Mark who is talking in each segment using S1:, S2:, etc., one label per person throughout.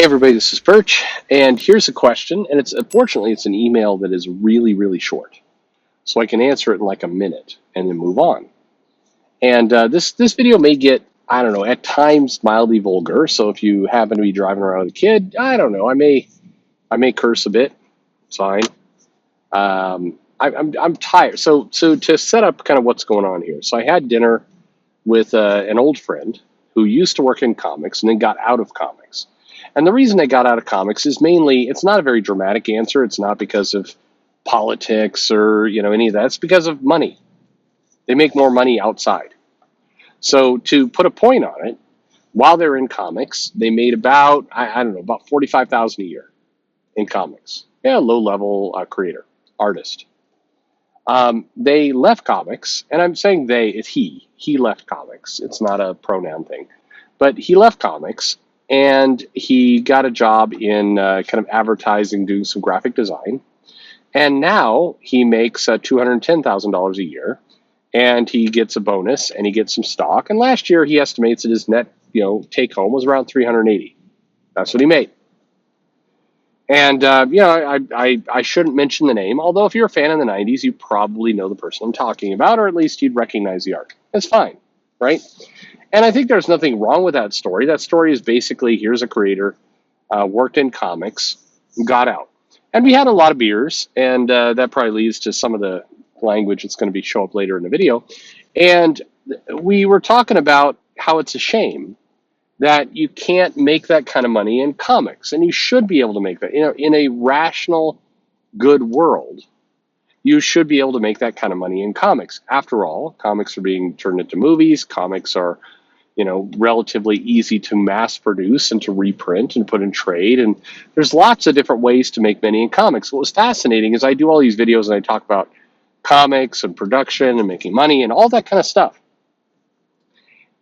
S1: Hey everybody, this is Perch, and here's a question, and unfortunately it's an email that is really, really short, so I can answer it in like a minute and then move on. And this video may get, I don't know, at times mildly vulgar. So if you happen to be driving around with a kid, I don't know, I may curse a bit. It's fine. I'm tired. So to set up kind of what's going on here. So I had dinner with an old friend who used to work in comics and then got out of comics. And the reason they got out of comics is mainly, it's not a very dramatic answer. It's not because of politics or, any of that. It's because of money. They make more money outside. So to put a point on it, while they're in comics, they made about, I don't know, about 45,000 a year in comics. Yeah, low level creator, artist. They left comics, and I'm saying they, it's he. He left comics. It's not a pronoun thing. But he left comics, and he got a job in kind of advertising, doing some graphic design. And now he makes $210,000 a year, and he gets a bonus, and he gets some stock. And last year, he estimates that his net, take home was around 380. That's what he made. And I shouldn't mention the name, although if you're a fan of the '90s, you probably know the person I'm talking about, or at least you'd recognize the art. It's fine, right? And I think there's nothing wrong with that story. That story is basically, here's a creator, worked in comics, got out, and we had a lot of beers, and that probably leads to some of the language that's going to show up later in the video. And we were talking about how it's a shame that you can't make that kind of money in comics, and you should be able to make that. In a rational, good world, you should be able to make that kind of money in comics. After all, comics are being turned into movies. Comics are, relatively easy to mass produce and to reprint and put in trade. And there's lots of different ways to make money in comics. What was fascinating is I do all these videos and I talk about comics and production and making money and all that kind of stuff.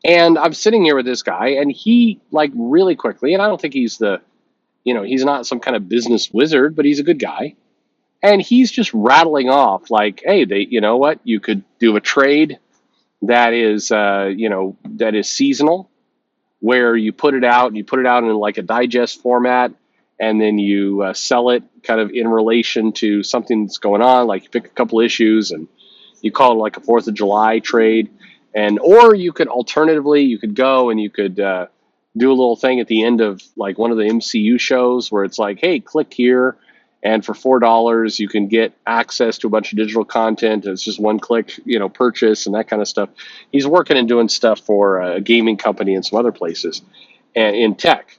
S1: And I'm sitting here with this guy, and he, like, really quickly, and I don't think he's he's not some kind of business wizard, but he's a good guy. And he's just rattling off like, hey, you know what? You could do a trade that is, that is seasonal, where you put it out in like a digest format, and then you sell it kind of in relation to something that's going on. Like you pick a couple issues and you call it like a 4th of July trade. And or you could alternatively, you could go and you could do a little thing at the end of like one of the MCU shows where it's like, hey, click here, and for $4 you can get access to a bunch of digital content. It's just one click, purchase and that kind of stuff. He's working and doing stuff for a gaming company and some other places, and in tech.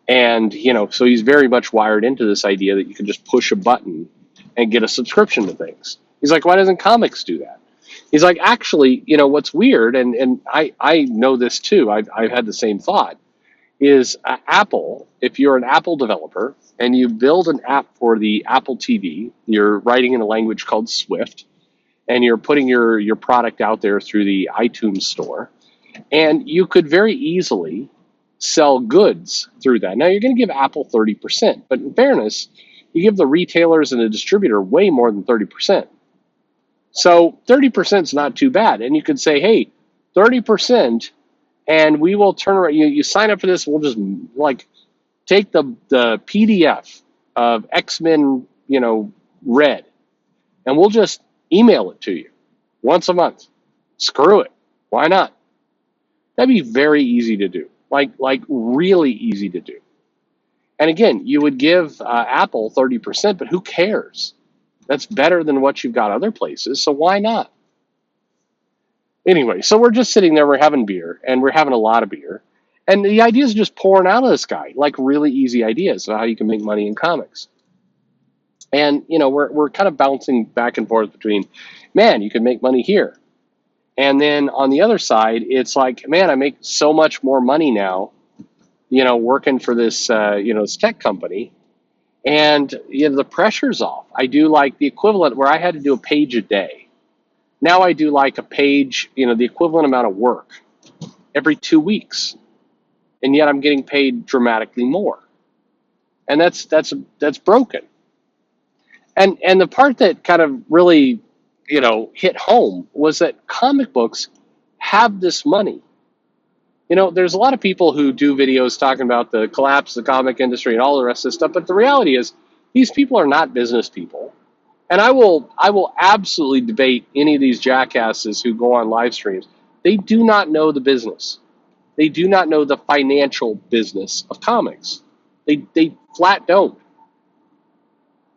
S1: And so he's very much wired into this idea that you can just push a button and get a subscription to things. He's like, why doesn't comics do that? He's like, actually, what's weird, and I know this too, I've had the same thought, is Apple, if you're an Apple developer and you build an app for the Apple TV, you're writing in a language called Swift, and you're putting your product out there through the iTunes store, and you could very easily sell goods through that. Now, you're going to give Apple 30%, but in fairness, you give the retailers and the distributor way more than 30%. So 30% is not too bad. And you could say, hey, 30%, and we will turn around. You sign up for this, we'll just like take the PDF of X-Men, Red, and we'll just email it to you once a month. Screw it. Why not? That'd be very easy to do. Like really easy to do. And again, you would give Apple 30%, but who cares? That's better than what you've got other places, so why not? Anyway, so we're just sitting there, we're having beer, and we're having a lot of beer. And the ideas are just pouring out of this guy, like really easy ideas of how you can make money in comics. And, we're kind of bouncing back and forth between, man, you can make money here. And then on the other side, it's like, man, I make so much more money now, working for this, this tech company. And the pressure's off. I do like the equivalent where I had to do a page a day. Now I do like a page, the equivalent amount of work every 2 weeks. And yet I'm getting paid dramatically more. And that's broken. And the part that kind of really, hit home was that comic books have this money. There's a lot of people who do videos talking about the collapse of the comic industry and all the rest of this stuff, but the reality is these people are not business people. And I will absolutely debate any of these jackasses who go on live streams. They do not know the business. They do not know the financial business of comics. They flat don't.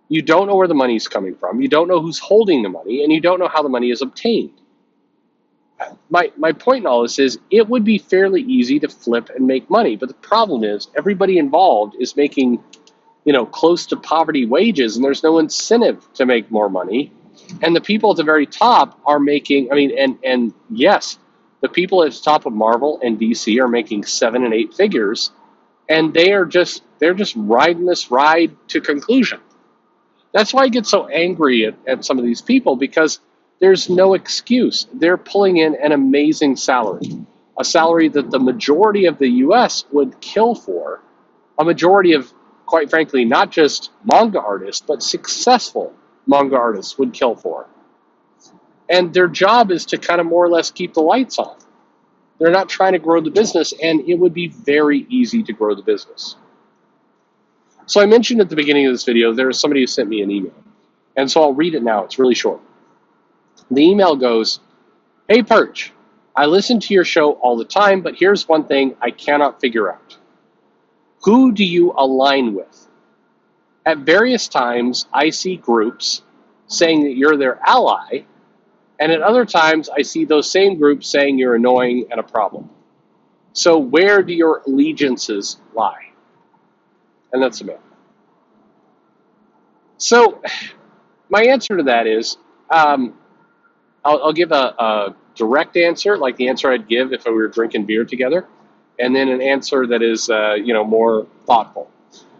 S1: You don't know where the money's coming from. You don't know who's holding the money, and you don't know how the money is obtained. My point in all this is it would be fairly easy to flip and make money, but the problem is everybody involved is making close to poverty wages, and there's no incentive to make more money. And the people at the very top are making, and yes, the people at the top of Marvel and DC are making 7 and 8 figures, and they're just riding this ride to conclusion. That's why I get so angry at some of these people, because there's no excuse. They're pulling in an amazing salary, a salary that the majority of the US would kill for, a majority of, quite frankly, not just manga artists, but successful manga artists would kill for. And their job is to kind of more or less keep the lights on. They're not trying to grow the business, and it would be very easy to grow the business. So I mentioned at the beginning of this video, there was somebody who sent me an email. And so I'll read it now. It's really short. The email goes, "Hey Perch, I listen to your show all the time, but here's one thing I cannot figure out. Who do you align with? At various times, I see groups saying that you're their ally, and at other times, I see those same groups saying you're annoying and a problem. So where do your allegiances lie?" And that's the mail. So my answer to that is, I'll give a direct answer, like the answer I'd give if we were drinking beer together, and then an answer that is, more thoughtful.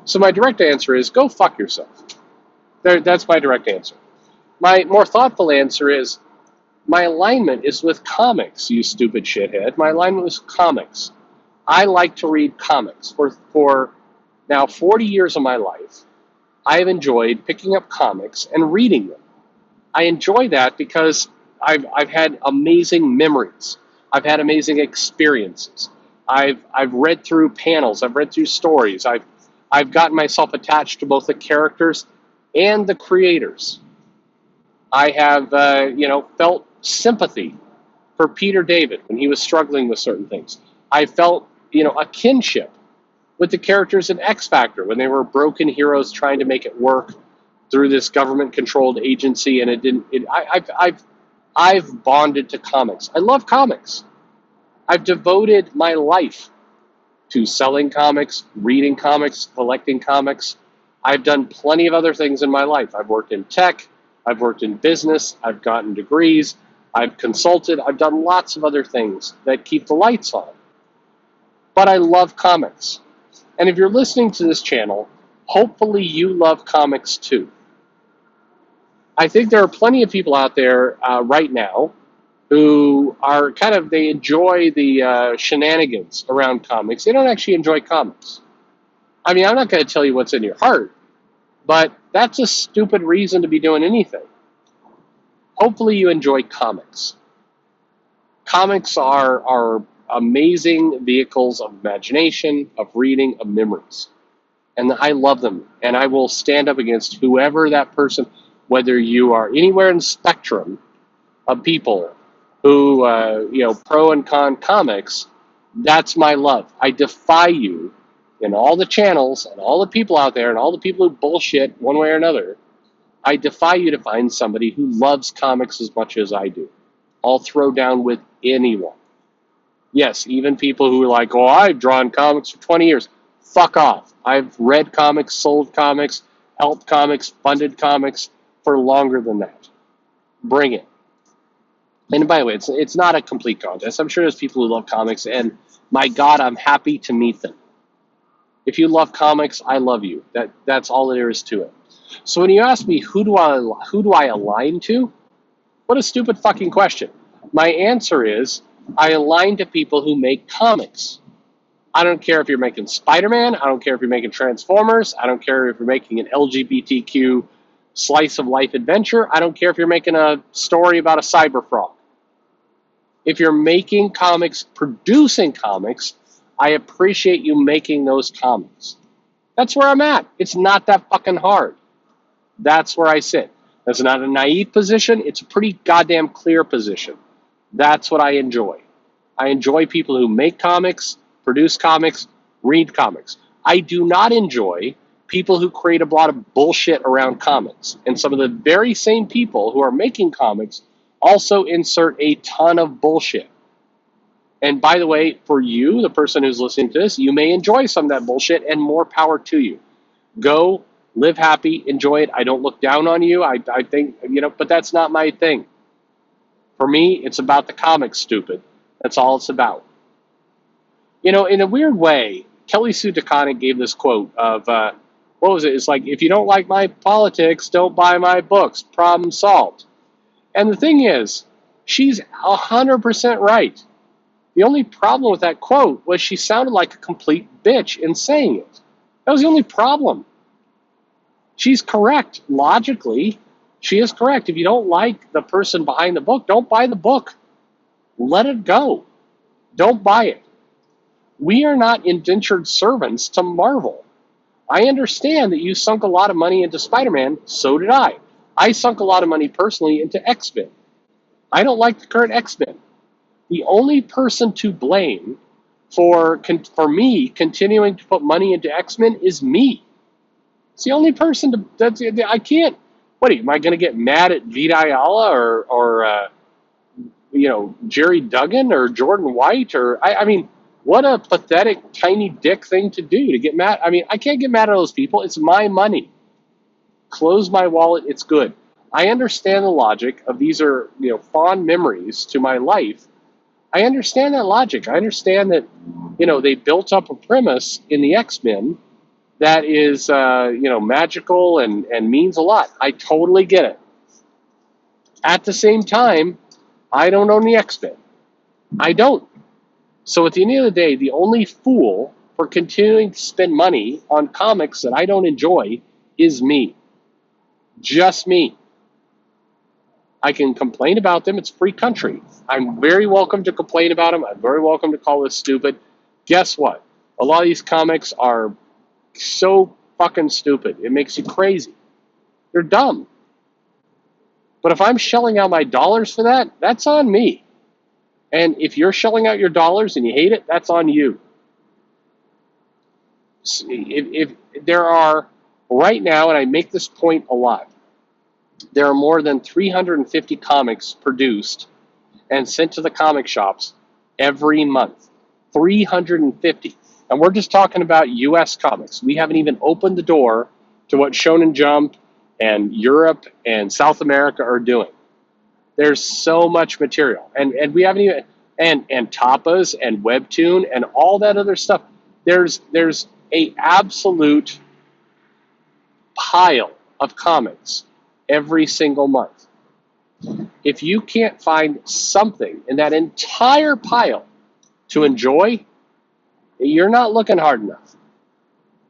S1: So my direct answer is, go fuck yourself. That's my direct answer. My more thoughtful answer is, my alignment is with comics, you stupid shithead. My alignment is comics. I like to read comics. For now 40 years of my life, I have enjoyed picking up comics and reading them. I enjoy that because I've had amazing memories. I've had amazing experiences. I've read through panels. I've read through stories. I've gotten myself attached to both the characters and the creators. I have felt sympathy for Peter David when he was struggling with certain things. I felt a kinship with the characters in X Factor when they were broken heroes trying to make it work through this government-controlled agency, and it didn't. I've bonded to comics. I love comics. I've devoted my life to selling comics, reading comics, collecting comics. I've done plenty of other things in my life. I've worked in tech. I've worked in business. I've gotten degrees. I've consulted. I've done lots of other things that keep the lights on. But I love comics. And if you're listening to this channel, hopefully you love comics too. I think there are plenty of people out there right now who are they enjoy the shenanigans around comics. They don't actually enjoy comics. I'm not going to tell you what's in your heart, but that's a stupid reason to be doing anything. Hopefully you enjoy comics. Comics are amazing vehicles of imagination, of reading, of memories. And I love them. And I will stand up against whoever that person, whether you are anywhere in the spectrum of people who, pro and con comics, that's my love. I defy you in all the channels and all the people out there and all the people who bullshit one way or another. I defy you to find somebody who loves comics as much as I do. I'll throw down with anyone. Yes, even people who are like, oh, I've drawn comics for 20 years. Fuck off. I've read comics, sold comics, helped comics, funded comics for longer than that. Bring it. And by the way, it's not a complete contest. I'm sure there's people who love comics, and my God, I'm happy to meet them. If you love comics, I love you. That's all there is to it. So when you ask me who do I align to, what a stupid fucking question. My answer is I align to people who make comics. I don't care if you're making Spider-Man. I don't care if you're making Transformers. I don't care if you're making an LGBTQ slice of life adventure. I don't care if you're making a story about a cyber frog. If you're making comics, producing comics, I appreciate you making those comics. That's where I'm at. It's not that fucking hard. That's where I sit. That's not a naive position. It's a pretty goddamn clear position. That's what I enjoy. I enjoy people who make comics, produce comics, read comics. I do not enjoy people who create a lot of bullshit around comics. And some of the very same people who are making comics also insert a ton of bullshit. And by the way, for you, the person who's listening to this, you may enjoy some of that bullshit, and more power to you. Go, live happy, enjoy it. I don't look down on you. I think, but that's not my thing. For me, it's about the comics, stupid. That's all it's about. In a weird way, Kelly Sue DeConnick gave this quote of, what was it? It's like, if you don't like my politics, don't buy my books. Problem solved. And the thing is, she's 100% right. The only problem with that quote was she sounded like a complete bitch in saying it. That was the only problem. She's correct. Logically, she is correct. If you don't like the person behind the book, don't buy the book. Let it go. Don't buy it. We are not indentured servants to Marvel. I understand that you sunk a lot of money into Spider-Man. So did I. I sunk a lot of money personally into X-Men. I don't like the current X-Men. The only person to blame for me continuing to put money into X-Men is me. It's the only person I can't. What am I going to get mad at Vita Ayala or Jerry Duggan or Jordan White I mean, what a pathetic tiny dick thing to do to get mad. I mean, I can't get mad at those people. It's my money. Close my wallet. It's good. I understand the logic of these are fond memories to my life. I understand that logic. I understand that they built up a premise in the X-Men that is, magical and means a lot. I totally get it. At the same time, I don't own the X-Men. I don't. So at the end of the day, the only fool for continuing to spend money on comics that I don't enjoy is me. Just me. I can complain about them. It's free country. I'm very welcome to complain about them. I'm very welcome to call this stupid. Guess what? A lot of these comics are so fucking stupid. It makes you crazy. They're dumb. But if I'm shelling out my dollars for that, that's on me. And if you're shelling out your dollars and you hate it, that's on you. If there are, right now, and I make this point a lot, there are more than 350 comics produced and sent to the comic shops every month. 350. And we're just talking about U.S. comics. We haven't even opened the door to what Shonen Jump and Europe and South America are doing. There's so much material. And we haven't even, and Tapas and Webtoon and all that other stuff. There's a absolute pile of comics every single month. If you can't find something in that entire pile to enjoy, you're not looking hard enough.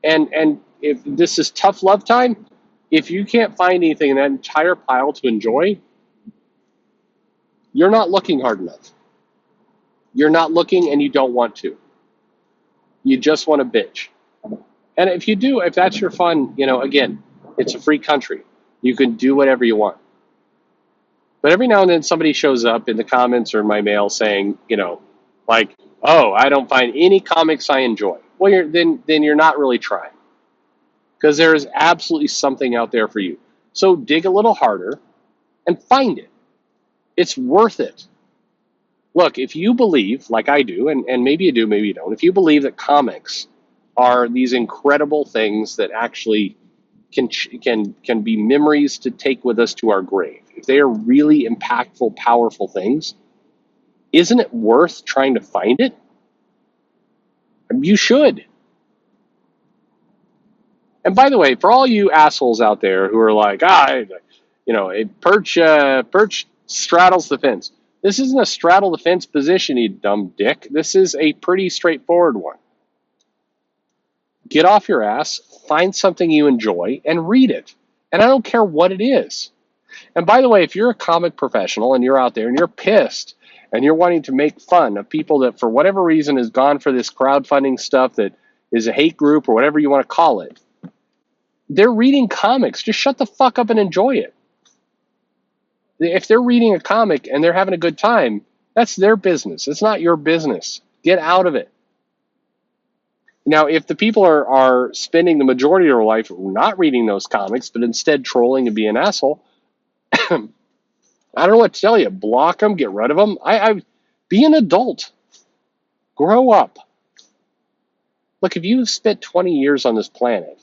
S1: And if this is tough love time, if you can't find anything in that entire pile to enjoy, you're not looking hard enough. You're not looking and you don't want to. You just want to bitch. And if you do, if that's your fun, again, it's a free country. You can do whatever you want. But every now and then somebody shows up in the comments or in my mail saying, like, oh, I don't find any comics I enjoy. Well, then you're not really trying. Because there is absolutely something out there for you. So dig a little harder and find it. It's worth it. Look, if you believe, like I do, and maybe you do, maybe you don't, if you believe that comics are these incredible things that actually can be memories to take with us to our grave, if they are really impactful, powerful things, isn't it worth trying to find it? You should. And by the way, for all you assholes out there who are like, Perch straddles the fence. This isn't a straddle the fence position, you dumb dick. This is a pretty straightforward one. Get off your ass, find something you enjoy, and read it. And I don't care what it is. And by the way, if you're a comic professional and you're out there and you're pissed and you're wanting to make fun of people that for whatever reason has gone for this crowdfunding stuff that is a hate group or whatever you want to call it, they're reading comics. Just shut the fuck up and enjoy it. If they're reading a comic and they're having a good time, that's their business. It's not your business. Get out of it. Now, if the people are spending the majority of their life not reading those comics, but instead trolling and being an asshole, I don't know what to tell you. Block them, get rid of them. Be an adult. Grow up. Look, if you've spent 20 years on this planet,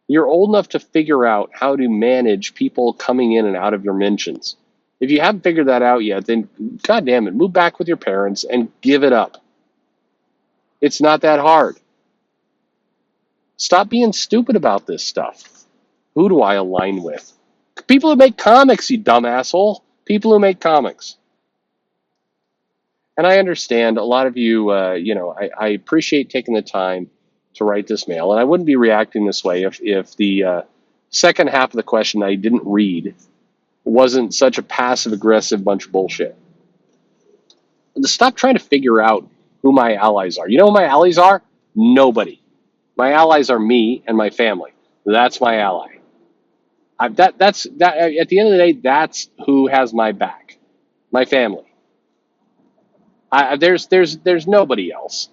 S1: you're old enough to figure out how to manage people coming in and out of your mentions. If you haven't figured that out yet, then God damn it, move back with your parents and give it up. It's not that hard. Stop being stupid about this stuff. Who do I align with? People who make comics, you dumb asshole. People who make comics. And I understand a lot of you, I appreciate taking the time to write this mail. And I wouldn't be reacting this way if the second half of the question I didn't read wasn't such a passive-aggressive bunch of bullshit. Stop trying to figure out who my allies are. You know who my allies are? Nobody. My allies are me and my family. That's my ally. That's at the end of the day, that's who has my back. My family. There's nobody else.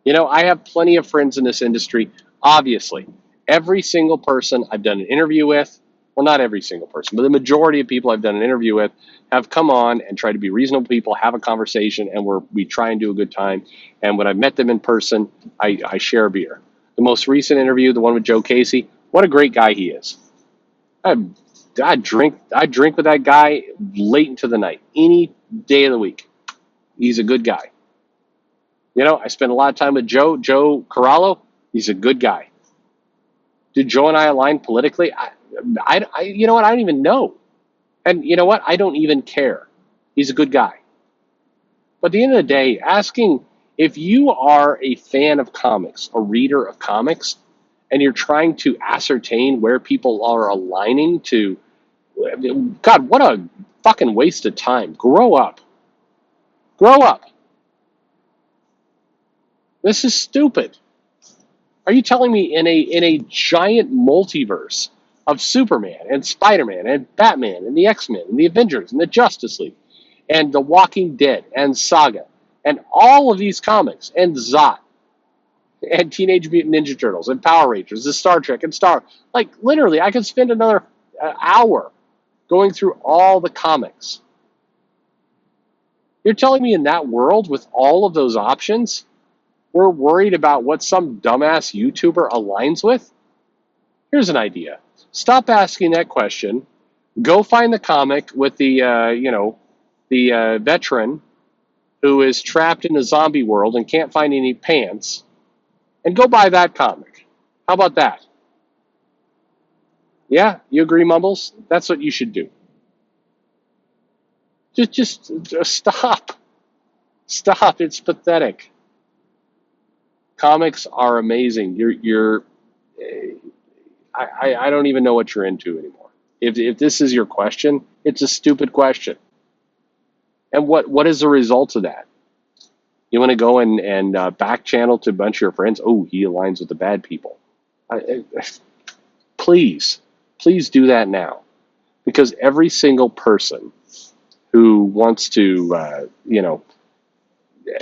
S1: You know, I have plenty of friends in this industry. Obviously, every single person I've done an interview with, well, not every single person, but the majority of people I've done an interview with have come on and tried to be reasonable people, have a conversation, and we try and do a good time. And when I've met them in person, I share a beer. The most recent interview, the one with Joe Casey, what a great guy he is. I drink with that guy late into the night, any day of the week. He's a good guy. You know, I spent a lot of time with Joe Corallo. He's a good guy. Did Joe and I align politically? You know what? I don't even know. And you know what? I don't even care. He's a good guy. But at the end of the day, asking if you are a fan of comics, a reader of comics, and you're trying to ascertain where people are aligning to, God, what a fucking waste of time. Grow up. Grow up. This is stupid. Are you telling me in a giant multiverse of Superman and Spider-Man and Batman and the X-Men and the Avengers and the Justice League and The Walking Dead and Saga and all of these comics and Zot and Teenage Mutant Ninja Turtles and Power Rangers and Star Trek and like literally I could spend another hour going through all the comics. You're telling me in that world with all of those options, we're worried about what some dumbass YouTuber aligns with? Here's an idea. Stop asking that question. Go find the comic with the veteran who is trapped in a zombie world and can't find any pants, and go buy that comic. How about that? Yeah, you agree, Mumbles? That's what you should do. Just stop. Stop. It's pathetic. Comics are amazing. I don't even know what you're into anymore. If this is your question, it's a stupid question. And what is the result of that? You want to go and back channel to a bunch of your friends? Oh, he aligns with the bad people. Please do that now, because every single person who wants to,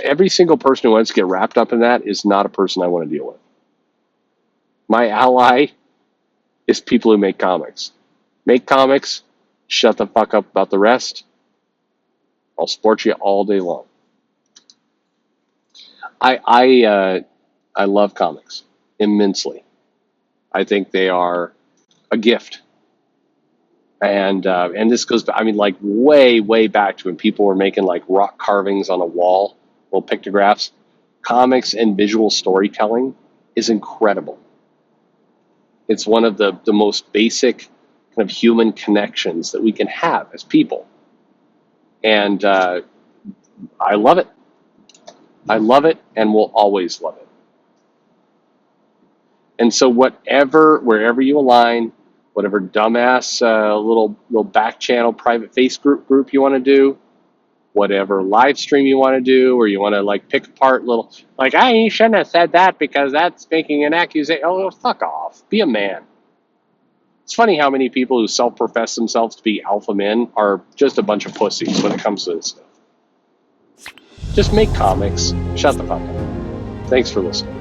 S1: every single person who wants to get wrapped up in that is not a person I want to deal with. My ally is people who make comics. Make comics, shut the fuck up about the rest. I'll support you all day long. I love comics immensely. I think they are a gift. And this goes, like way back to when people were making like rock carvings on a wall, little pictographs. Comics and visual storytelling is incredible. It's one of the most basic kind of human connections that we can have as people. And I love it. I love it and will always love it. And so wherever you align, whatever dumbass little back channel private face group you want to do, whatever live stream you want to do, or you want to like pick apart little, like, I shouldn't have said that because that's making an accusation. Oh, fuck off. Be a man. It's funny how many people who self-profess themselves to be alpha men are just a bunch of pussies when it comes to this stuff. Just make comics. Shut the fuck up. Thanks for listening.